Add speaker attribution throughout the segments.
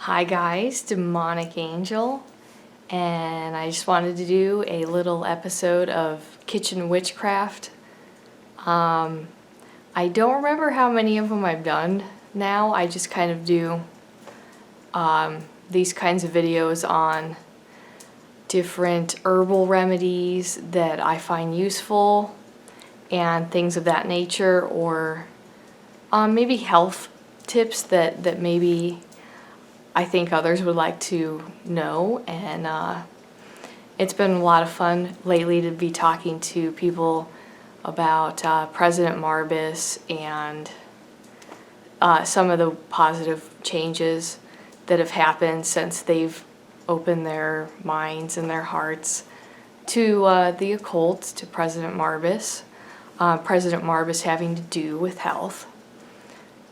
Speaker 1: Hi guys, Demonic Angel, and I just wanted to do a little episode of Kitchen Witchcraft. I don't remember how many of them I've done now. I just kind of do these kinds of videos on different herbal remedies that I find useful and things of that nature, or maybe health tips that maybe I think others would like to know. And it's been a lot of fun lately to be talking to people about President Marbus and some of the positive changes that have happened since they've opened their minds and their hearts to the occult, to President Marbus. President Marbus having to do with health.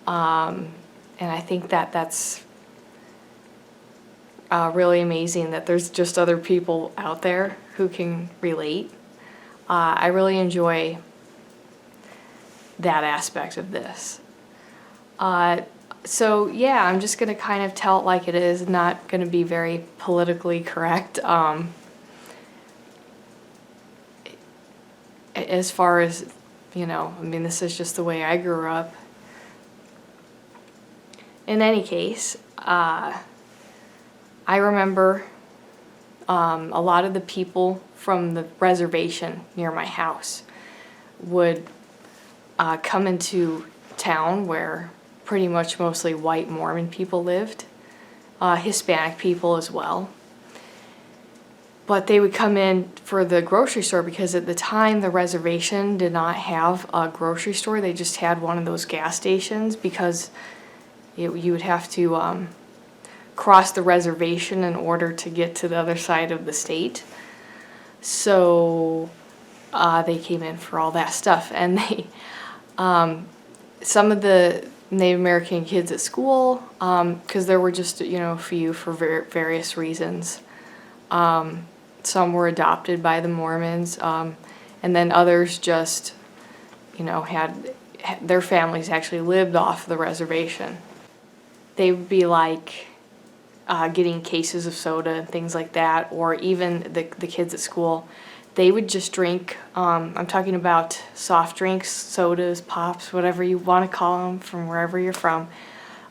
Speaker 1: And I think that's really amazing that there's just other people out there who can relate. I really enjoy that aspect of this. So yeah, I'm just going to kind of tell it like it is, not going to be very politically correct. As far as, I mean, this is just the way I grew up. In any case, I remember a lot of the people from the reservation near my house would come into town where pretty much mostly white Mormon people lived, Hispanic people as well. But they would come in for the grocery store because at the time the reservation did not have a grocery store. They just had one of those gas stations because you would have to cross the reservation in order to get to the other side of the state. So they came in for all that stuff, and they some of the Native American kids at school, because there were just a few for various reasons. Some were adopted by the Mormons, and then others just had their families actually lived off the reservation. They would be like getting cases of soda and things like that, or even the kids at school, they would just drink, I'm talking about soft drinks, sodas, pops, whatever you want to call them from wherever you're from.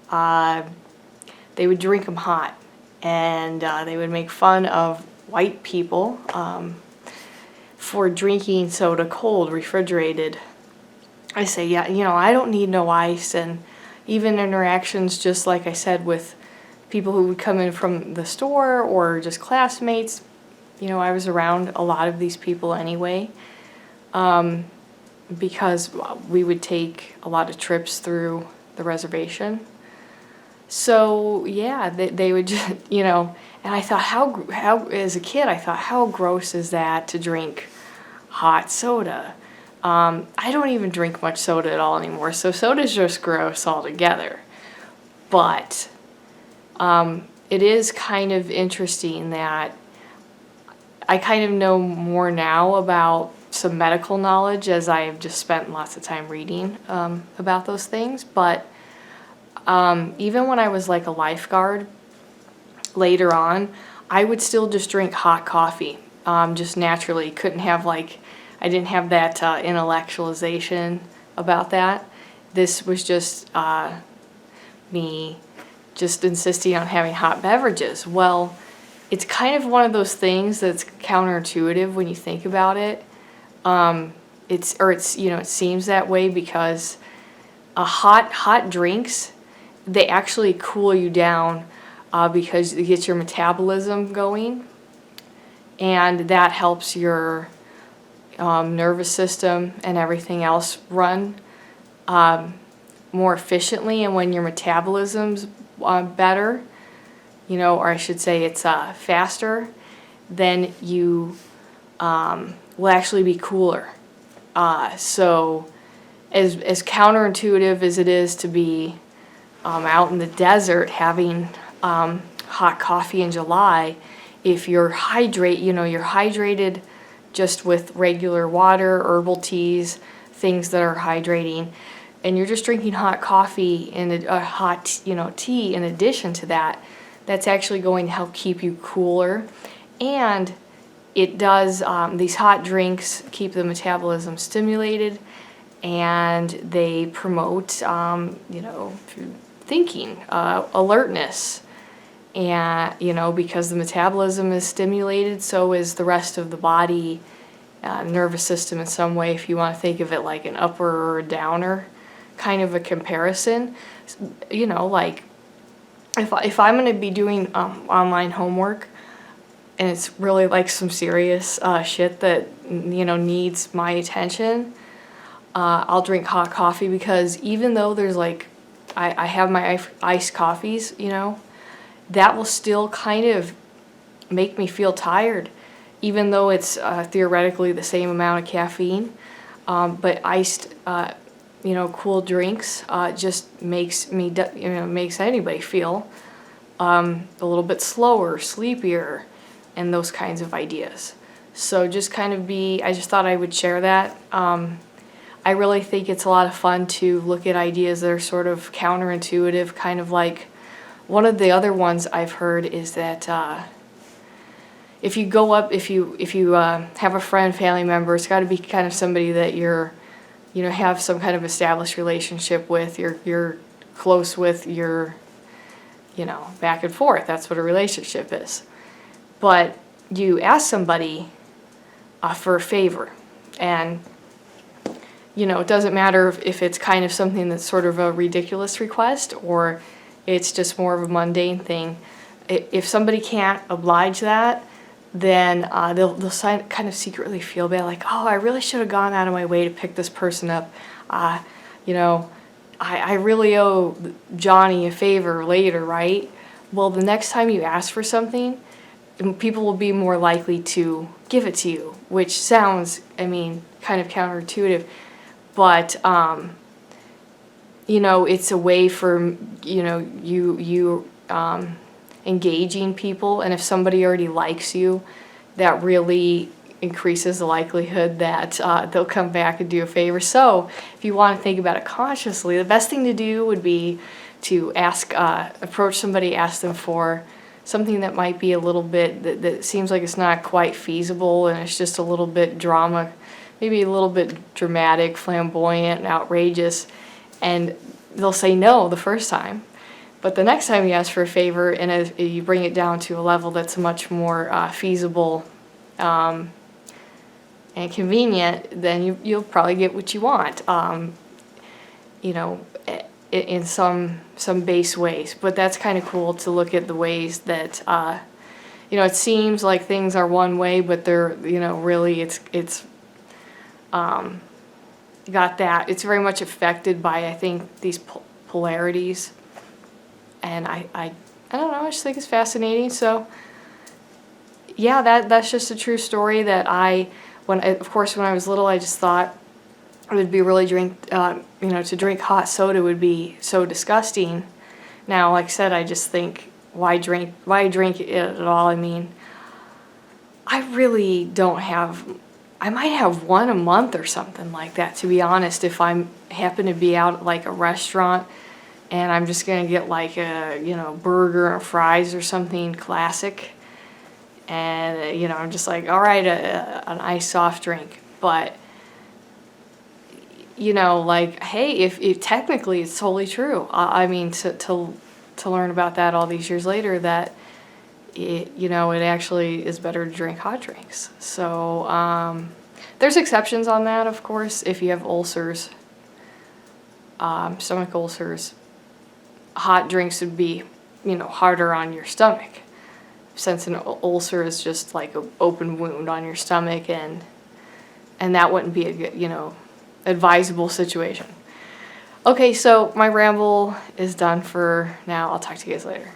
Speaker 1: They would drink them hot, and they would make fun of white people for drinking soda cold, refrigerated. I say, yeah, I don't need no ice, and even interactions, just like I said, with people who would come in from the store or just classmates. I was around a lot of these people anyway, because we would take a lot of trips through the reservation. So yeah, they would just, and I thought, how as a kid, I thought, how gross is that to drink hot soda? I don't even drink much soda at all anymore, so soda's just gross altogether. But it is kind of interesting that I kind of know more now about some medical knowledge, as I have just spent lots of time reading about those things. But even when I was like a lifeguard later on, I would still just drink hot coffee, just naturally. I didn't have that intellectualization about that. This was just me just insisting on having hot beverages. Well, it's kind of one of those things that's counterintuitive when you think about it. It seems that way because hot drinks, they actually cool you down because it gets your metabolism going, and that helps your nervous system and everything else run more efficiently. And when your metabolism's better, or I should say it's faster, then you will actually be cooler. So as counterintuitive as it is to be out in the desert having hot coffee in July, if you're you're hydrated just with regular water, herbal teas, things that are hydrating, and you're just drinking hot coffee and a hot tea in addition to that, that's actually going to help keep you cooler. And it does, these hot drinks keep the metabolism stimulated, and they promote, you know, thinking, alertness. And, you know, because the metabolism is stimulated, so is the rest of the body, nervous system in some way, if you want to think of it like an upper or a downer kind of a comparison. You know, like, if I'm going to be doing online homework, and it's really like some serious shit that, you know, needs my attention, I'll drink hot coffee, because even though there's like, I have my iced coffees, you know, that will still kind of make me feel tired, even though it's theoretically the same amount of caffeine. But iced, you know, cool drinks just makes me, you know, makes anybody feel a little bit slower, sleepier, and those kinds of ideas. So just kind of I just thought I would share that. I really think it's a lot of fun to look at ideas that are sort of counterintuitive, kind of like, one of the other ones I've heard is that if you go up, if you have a friend, family member, it's got to be kind of somebody that you're, you know, have some kind of established relationship with, you're close with, you're, you know, back and forth. That's what a relationship is. But you ask somebody for a favor, and, you know, it doesn't matter if it's kind of something that's sort of a ridiculous request, or it's just more of a mundane thing. If somebody can't oblige that, then they'll kind of secretly feel bad, like, oh, I really should have gone out of my way to pick this person up. You know, I really owe Johnny a favor later, right? Well, the next time you ask for something, people will be more likely to give it to you, which sounds, I mean, kind of counterintuitive, but you know, it's a way for, you know, you engaging people, and if somebody already likes you, that really increases the likelihood that they'll come back and do a favor. So if you want to think about it consciously, the best thing to do would be to approach somebody, ask them for something that might be a little bit, that seems like it's not quite feasible, and it's just a little bit drama, maybe a little bit dramatic, flamboyant, and outrageous, and they'll say no the first time. But the next time you ask for a favor, and as you bring it down to a level that's much more feasible and convenient, then you'll probably get what you want, you know, in some base ways. But that's kind of cool to look at the ways that, you know, it seems like things are one way, but they're, you know, really it's got that. It's very much affected by, I think, these polarities. And I don't know, I just think it's fascinating. So yeah, that's just a true story that of course when I was little, I just thought it would be really you know, to drink hot soda would be so disgusting. Now, like I said, I just think, why drink it at all? I mean, I really don't I might have one a month or something like that, to be honest, if I happen to be out at like a restaurant and I'm just gonna get like a, you know, burger and fries or something classic, and you know, I'm just like, all right, an iced soft drink. But you know, like, hey, if technically it's totally true. I mean, to learn about that all these years later, that you know, it actually is better to drink hot drinks. So there's exceptions on that, of course. If you have ulcers, stomach ulcers, hot drinks would be, you know, harder on your stomach, since an ulcer is just like an open wound on your stomach, and that wouldn't be a good, you know, advisable situation. Okay, so my ramble is done for now. I'll talk to you guys later.